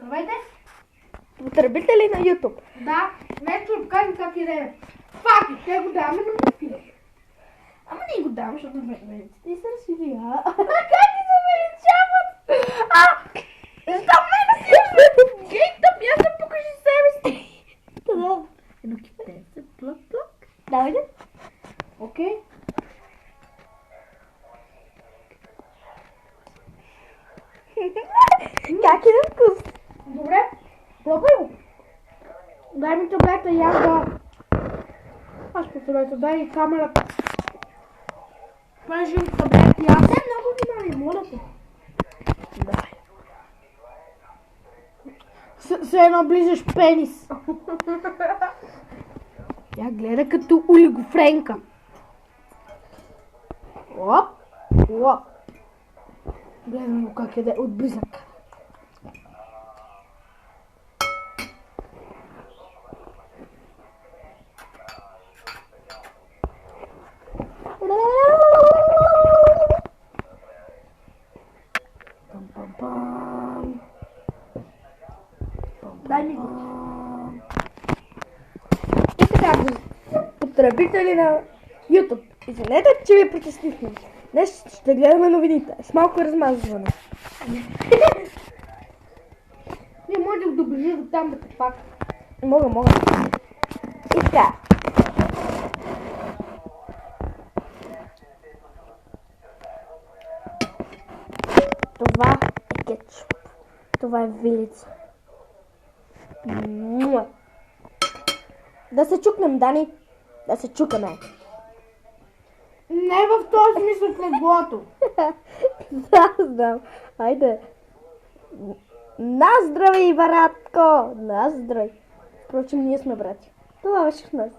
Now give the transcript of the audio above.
Здравейте! Потребители на YouTube. Да, нещо да покажем как идеме. Факи, те го даваме на муфи. Ама ние го даваме, защото венеците и са разсиви. Как ги се увеличават? Защо мене си гейтъп? Я се покажи себе си. Да. Едно китайце, плък. Давай ли? Окей. Как е на вкус? Добре, пробвай го. Дай ми таблета и аз да... Аз по таблета, дай и камерата. Понеже имам таблет и аз... Дай много внимание, моля те. Давай. Все едно ближаш пенис. Тя гледа като олигофренка. Оп, оп. Гледам го как еде от близък. Пам-пам-пам. Дай ми го. И така, потребители на YouTube. Извинете, че ви притеснихме. Днес ще гледаме новините с малко размазване. Не може да го доближиш до там, бе, пак. Мога. И така. Това е кетчуп. Това е вилица. Муа. Да се чукнем, Дани. Да се чукаме. Не в този смисъл в леглото. Да, знам. Хайде. Наздравей, братко! Наздравей. Впрочем, ние сме брати. Това беше в нас.